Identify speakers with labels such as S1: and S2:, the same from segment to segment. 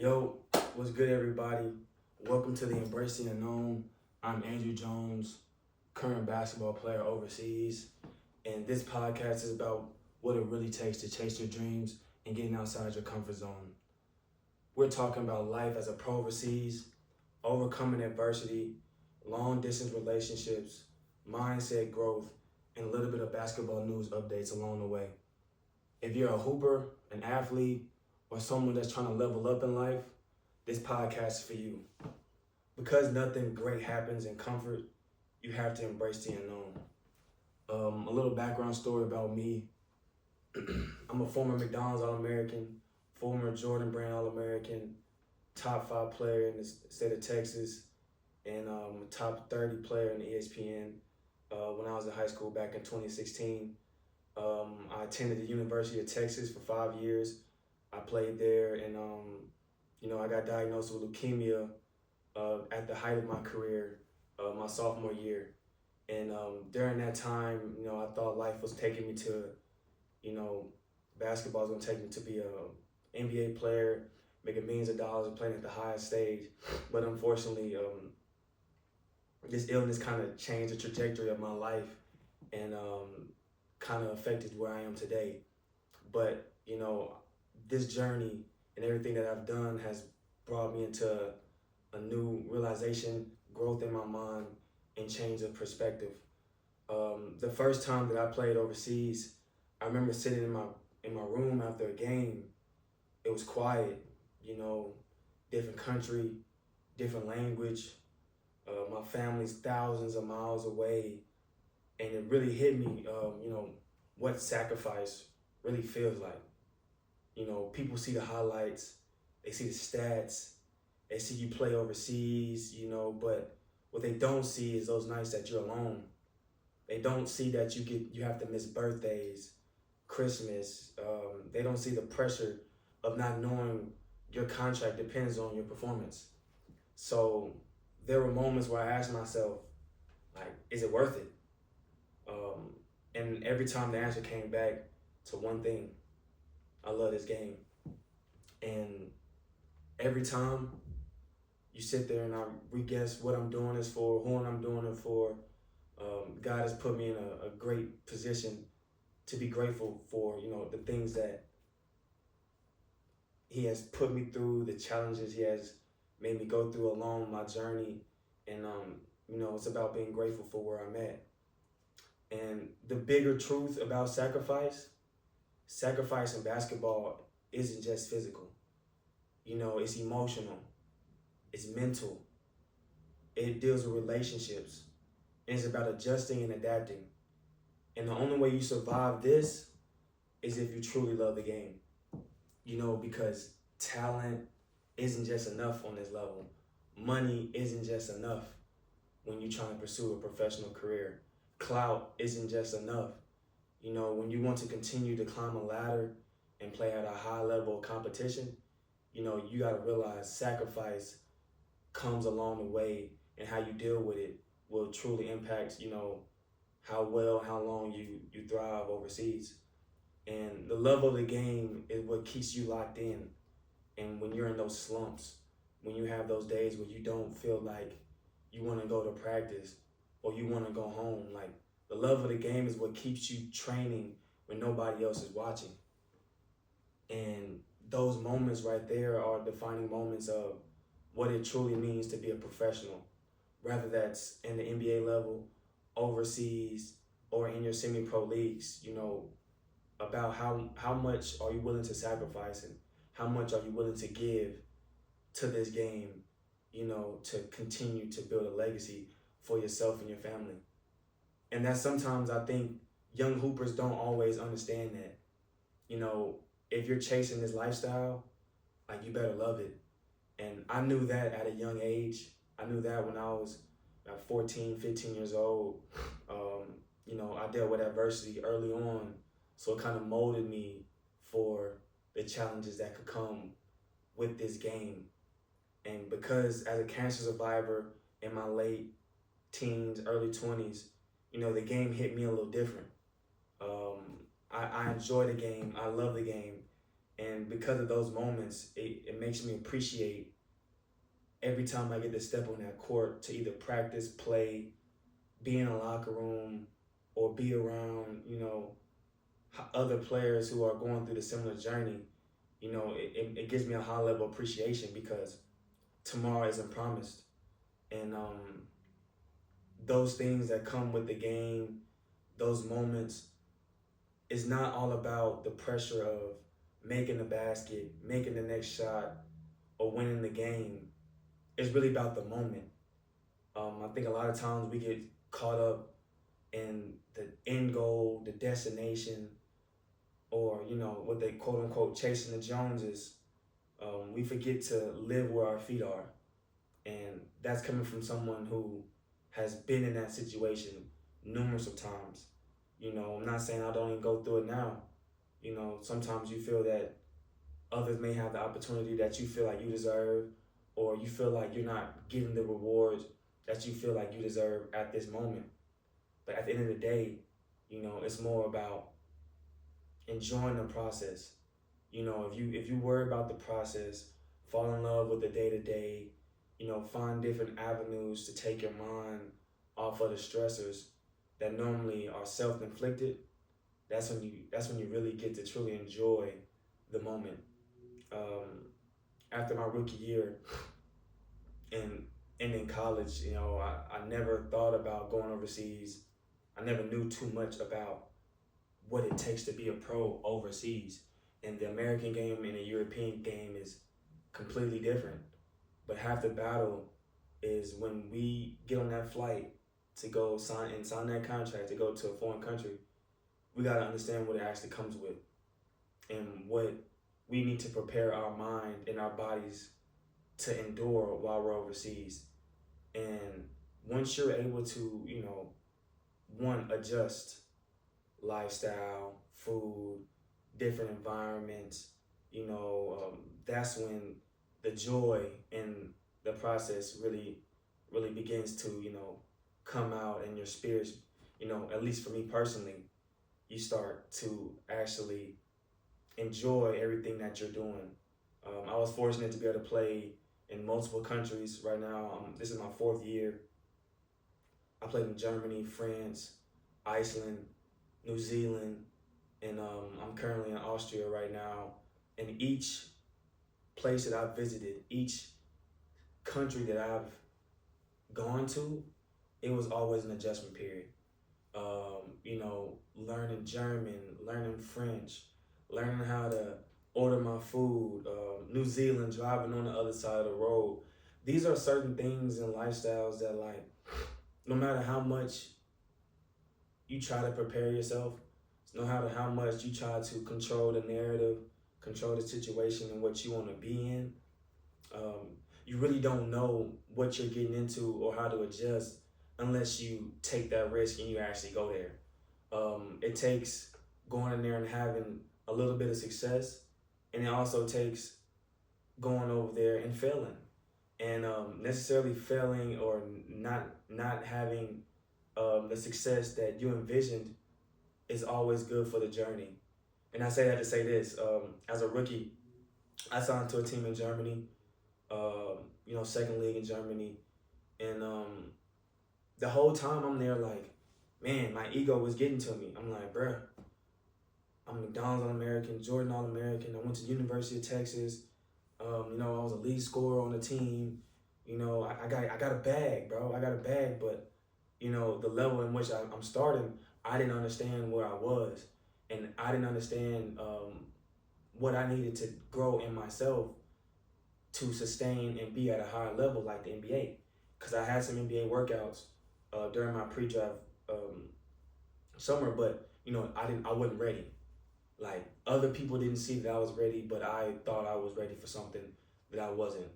S1: Yo, what's good, everybody? Welcome to the Embrace the Unknown. I'm Andrew Jones, current basketball player overseas, and this podcast is about what it really takes to chase your dreams and getting outside your comfort zone. We're talking about life as a pro overseas, overcoming adversity, long distance relationships, mindset growth, and a little bit of basketball news updates along the way. If you're a hooper, an athlete, or someone that's trying to level up in life, this podcast is for you. Because nothing great happens in comfort, you have to embrace the unknown. A little background story about me. I'm a former McDonald's All-American, former Jordan Brand All-American, top 5 player in the state of Texas, and a top 30 player in the ESPN when I was in high school back in 2016. I attended the University of Texas for 5 years. I played there, and I got diagnosed with leukemia at the height of my career, my sophomore year. And during that time, I thought life was taking me to, basketball was gonna take me to be a NBA player, making millions of dollars and playing at the highest stage. But unfortunately, this illness kind of changed the trajectory of my life and kind of affected where I am today. But, this journey and everything that I've done has brought me into a new realization, growth in my mind, and change of perspective. The first time that I played overseas, I remember sitting in my room after a game. It was quiet, different country, different language. My family's thousands of miles away, and it really hit me, what sacrifice really feels like. People see the highlights, they see the stats, they see you play overseas, but what they don't see is those nights that you're alone. They don't see that you have to miss birthdays, Christmas. They don't see the pressure of not knowing your contract depends on your performance. So there were moments where I asked myself, like, is it worth it? And every time the answer came back to one thing: I love this game. And every time you sit there and I re-guess what I'm doing this for, who I'm doing it for, God has put me in a great position to be grateful for, the things that He has put me through, the challenges He has made me go through along my journey. And, it's about being grateful for where I'm at. And the bigger truth about sacrifice in basketball isn't just physical. It's emotional, it's mental, it deals with relationships, and it's about adjusting and adapting. And the only way you survive this is if you truly love the game. Because talent isn't just enough on this level. Money isn't just enough when you're trying to pursue a professional career. Clout isn't just enough. When you want to continue to climb a ladder and play at a high level of competition, you got to realize sacrifice comes along the way, and how you deal with it will truly impact, how long you thrive overseas. And the love of the game is what keeps you locked in. And when you're in those slumps, when you have those days where you don't feel like you want to go to practice or you want to go home, like, the love of the game is what keeps you training when nobody else is watching. And those moments right there are defining moments of what it truly means to be a professional, whether that's in the NBA level, overseas, or in your semi-pro leagues. About how much are you willing to sacrifice and how much are you willing to give to this game, to continue to build a legacy for yourself and your family. And that sometimes I think young hoopers don't always understand that. If you're chasing this lifestyle, like, you better love it. And I knew that at a young age. I knew that when I was 14, 15 years old. I dealt with adversity early on. So it kind of molded me for the challenges that could come with this game. And because as a cancer survivor in my late teens, early 20s, the game hit me a little different. I enjoy the game. I love the game. And because of those moments, it makes me appreciate every time I get to step on that court to either practice, play, be in a locker room, or be around, other players who are going through the similar journey. It gives me a high level appreciation because tomorrow isn't promised. And those things that come with the game, those moments, it's not all about the pressure of making the basket, making the next shot, or winning the game. It's really about the moment. I think a lot of times we get caught up in the end goal, the destination, or what they quote unquote chasing the Joneses. We forget to live where our feet are, and that's coming from someone who has been in that situation numerous of times. I'm not saying I don't even go through it now. Sometimes you feel that others may have the opportunity that you feel like you deserve, or you feel like you're not getting the rewards that you feel like you deserve at this moment. But at the end of the day, it's more about enjoying the process. If you worry about the process, fall in love with the day to day, find different avenues to take your mind off of the stressors that normally are self inflicted. That's when you really get to truly enjoy the moment. After my rookie year and in college, I never thought about going overseas. I never knew too much about what it takes to be a pro overseas. And the American game and the European game is completely different. But half the battle is when we get on that flight to go sign that contract to go to a foreign country. We got to understand what it actually comes with and what we need to prepare our mind and our bodies to endure while we're overseas. And once you're able to, one, adjust lifestyle, food, different environments, that's when the joy in the process really begins to, come out in your spirits. At least for me personally, you start to actually enjoy everything that you're doing. I was fortunate to be able to play in multiple countries right now. This is my fourth year. I played in Germany, France, Iceland, New Zealand, and I'm currently in Austria right now. And each place that I've visited, each country that I've gone to, it was always an adjustment period. Learning German, learning French, learning how to order my food, New Zealand, driving on the other side of the road. These are certain things and lifestyles that, like, no matter how much you try to prepare yourself, no matter how much you try to control the narrative, control the situation and what you want to be in, you really don't know what you're getting into or how to adjust unless you take that risk and you actually go there. It takes going in there and having a little bit of success, and it also takes going over there and failing, and necessarily failing or not having the success that you envisioned is always good for the journey. And I say that to say this: as a rookie, I signed to a team in Germany, second league in Germany, and the whole time I'm there, like, man, my ego was getting to me. I'm like, bruh, I'm McDonald's All-American, Jordan All-American. I went to the University of Texas. I was a lead scorer on the team. I got a bag, bro. I got a bag, but the level in which I'm starting, I didn't understand where I was, and I didn't understand what I needed to grow in myself to sustain and be at a higher level like the NBA. Because I had some NBA workouts during my pre-draft summer, but I wasn't ready. Like, other people didn't see that I was ready, but I thought I was ready for something that I wasn't.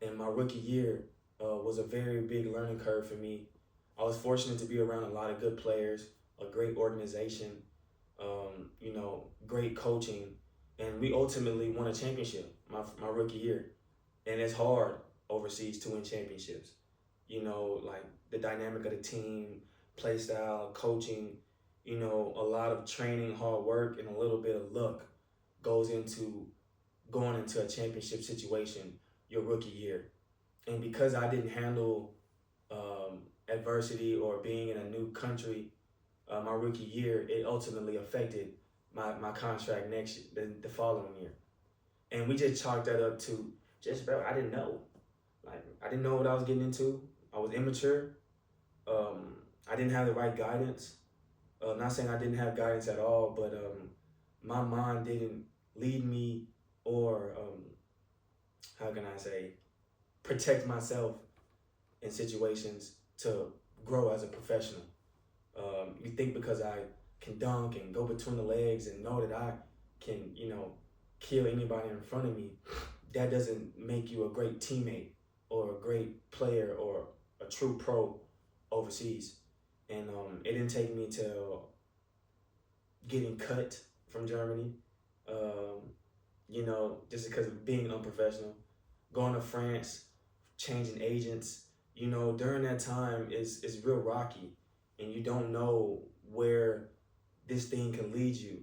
S1: And my rookie year was a very big learning curve for me. I was fortunate to be around a lot of good players, a great organization, great coaching, and we ultimately won a championship my rookie year. And it's hard overseas to win championships. Like the dynamic of the team, play style, coaching, a lot of training, hard work, and a little bit of luck goes into going into a championship situation your rookie year. And because I didn't handle adversity or being in a new country my rookie year, it ultimately affected my contract the following year. And we just chalked that up to just, bro, I didn't know. Like, I didn't know what I was getting into. I was immature. I didn't have the right guidance. Not saying I didn't have guidance at all, but my mind didn't lead me or, how can I say, protect myself in situations to grow as a professional. You think because I can dunk and go between the legs and know that I can, kill anybody in front of me, that doesn't make you a great teammate or a great player or a true pro overseas. And it didn't take me till getting cut from Germany, just because of being unprofessional, going to France, changing agents. During that time is real rocky, and you don't know where this thing can lead you.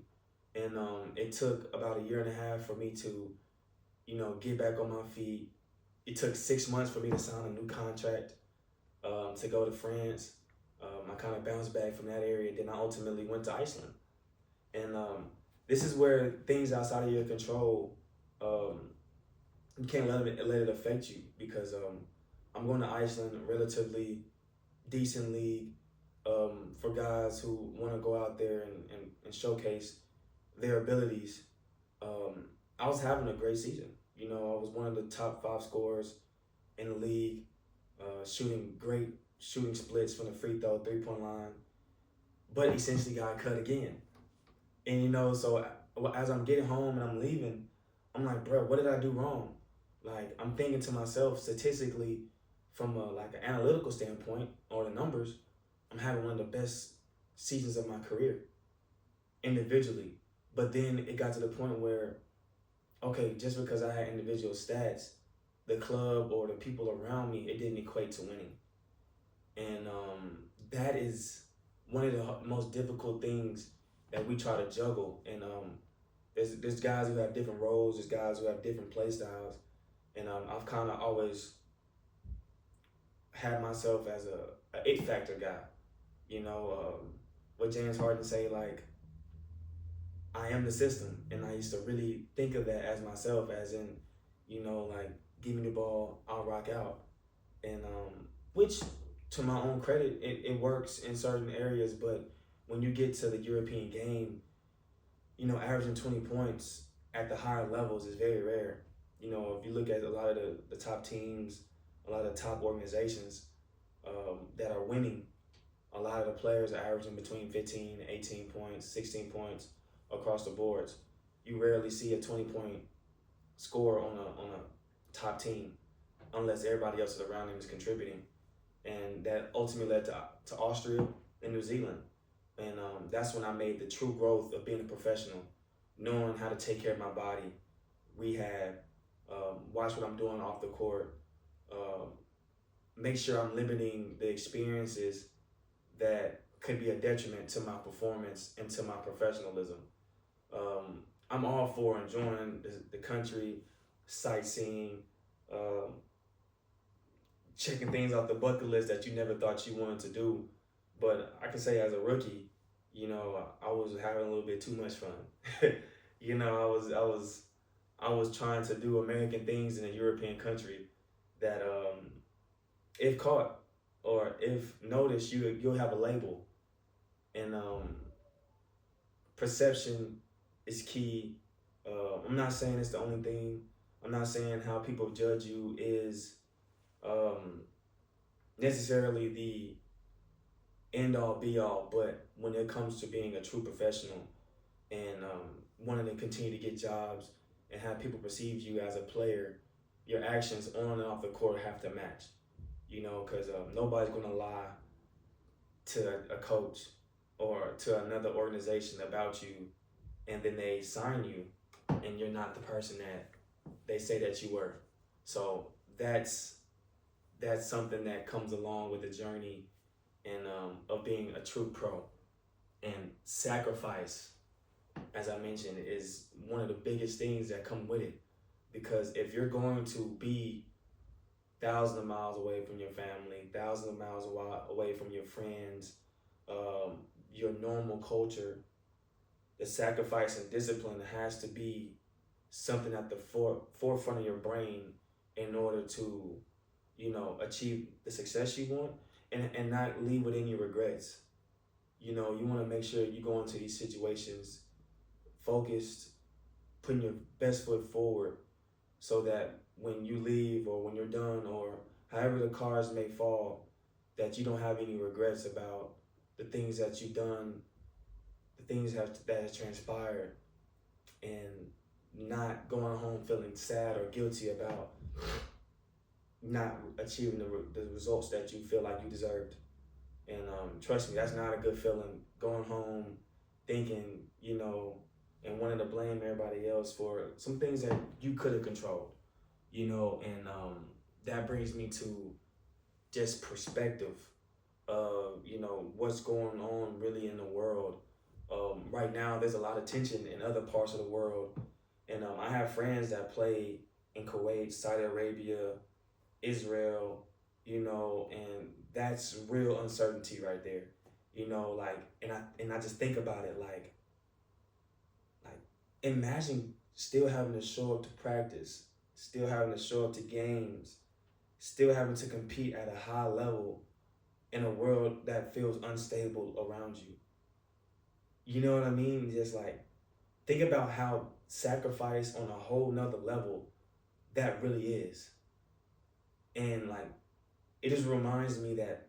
S1: And it took about a year and a half for me to, get back on my feet. It took 6 months for me to sign a new contract to go to France. I kind of bounced back from that area. Then I ultimately went to Iceland. And this is where things outside of your control, you can't let it affect you, because I'm going to Iceland, a relatively decent league for guys who want to go out there and showcase their abilities. I was having a great season. I was one of the top 5 scorers in the league, shooting great shooting splits from the free throw, 3-point line, but essentially got cut again. And so as I'm getting home and I'm leaving, I'm like, bro, what did I do wrong? Like, I'm thinking to myself, statistically, from an analytical standpoint or the numbers, I'm having one of the best seasons of my career individually. But then it got to the point where, okay, just because I had individual stats, the club or the people around me, it didn't equate to winning. And that is one of the most difficult things that we try to juggle. And there's guys who have different roles, there's guys who have different play styles. And I've kind of always had myself as a it factor guy. What James Harden say, like, I am the system. And I used to really think of that as myself, as in, like, give me the ball, I'll rock out. And which, to my own credit, it works in certain areas, but when you get to the European game, averaging 20 points at the higher levels is very rare. If you look at a lot of the top teams, a lot of the top organizations that are winning, a lot of the players are averaging between 15, 18 points, 16 points across the boards. You rarely see a 20-point score on a top team unless everybody else around them is contributing. And that ultimately led to Austria and New Zealand. And that's when I made the true growth of being a professional, knowing how to take care of my body, rehab, watch what I'm doing off the court, make sure I'm limiting the experiences that could be a detriment to my performance and to my professionalism. I'm all for enjoying the country, sightseeing, checking things off the bucket list that you never thought you wanted to do. But I can say as a rookie, I was having a little bit too much fun. I was trying to do American things in a European country that, if caught or if noticed, you'll have a label. And perception is key. I'm not saying it's the only thing. I'm not saying how people judge you is necessarily the end all be all, but when it comes to being a true professional and wanting to continue to get jobs and have people perceive you as a player, your actions on and off the court have to match. Because nobody's going to lie to a coach or to another organization about you, and then they sign you and you're not the person that they say that you were. So that's something that comes along with the journey and of being a true pro. And sacrifice, as I mentioned, is one of the biggest things that come with it. Because if you're going to be thousands of miles away from your family, thousands of miles away from your friends, your normal culture, the sacrifice and discipline has to be something at the forefront of your brain in order to, achieve the success you want, and not leave with any regrets. You want to make sure you go into these situations focused, putting your best foot forward, so that when you leave or when you're done or however the cards may fall, that you don't have any regrets about the things that you've done, the things that has transpired, and not going home feeling sad or guilty about not achieving the results that you feel like you deserved. And trust me, that's not a good feeling. Going home thinking, and wanting to blame everybody else for some things that you could have controlled, and that brings me to just perspective of, what's going on really in the world. Right now, there's a lot of tension in other parts of the world. And I have friends that play in Kuwait, Saudi Arabia, Israel, and that's real uncertainty right there. And I just think about it like imagine still having to show up to practice, still having to show up to games, still having to compete at a high level in a world that feels unstable around you. You know what I mean? Just like think about how sacrifice on a whole nother level that really is. And like it just reminds me that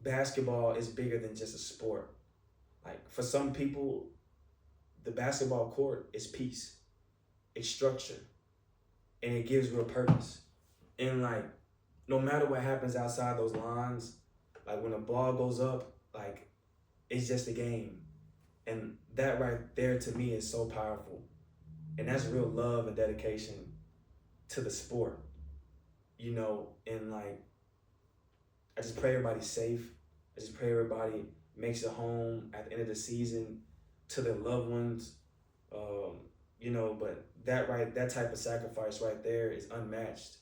S1: basketball is bigger than just a sport. Like for some people, the basketball court is peace, it's structure, and it gives real purpose. And like no matter what happens outside those lines, like when the ball goes up, like it's just a game. And that right there to me is so powerful. And that's real love and dedication to the sport, and like I just pray everybody's safe. I just pray everybody makes it home at the end of the season to their loved ones. But that type of sacrifice right there is unmatched.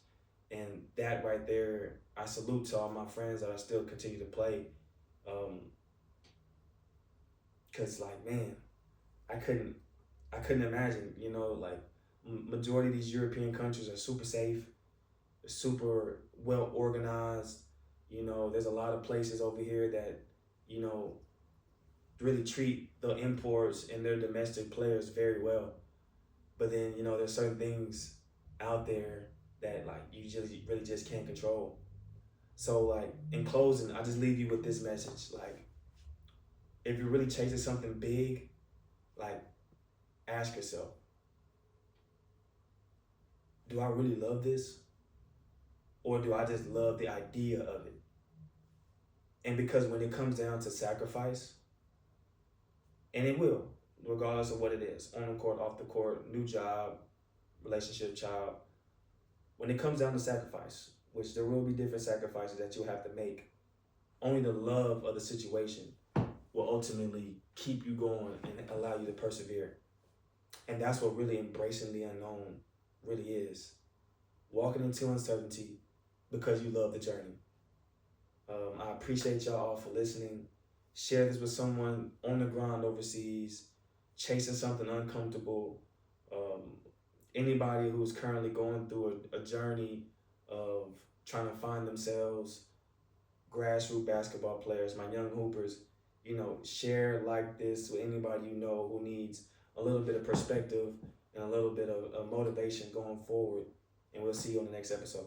S1: And that right there, I salute to all my friends that I still continue to play. Cause like, man, I couldn't imagine, like majority of these European countries are super safe, super well organized. There's a lot of places over here that, really treat the imports and their domestic players very well. But then, there's certain things out there that like you just really just can't control. So like in closing, I just leave you with this message. Like if you're really chasing something big, like ask yourself, do I really love this? Or do I just love the idea of it? And because when it comes down to sacrifice, and it will, regardless of what it is, on the court, off the court, new job, relationship, child, when it comes down to sacrifice, which there will be different sacrifices that you'll have to make, only the love of the situation will ultimately keep you going and allow you to persevere. And that's what really embracing the unknown really is. Walking into uncertainty because you love the journey. I appreciate y'all all for listening. Share this with someone on the ground overseas, chasing something uncomfortable. Anybody who's currently going through a journey of trying to find themselves, grassroots basketball players, my young hoopers, share like this with anybody who needs a little bit of perspective and a little bit of motivation going forward. And we'll see you on the next episode.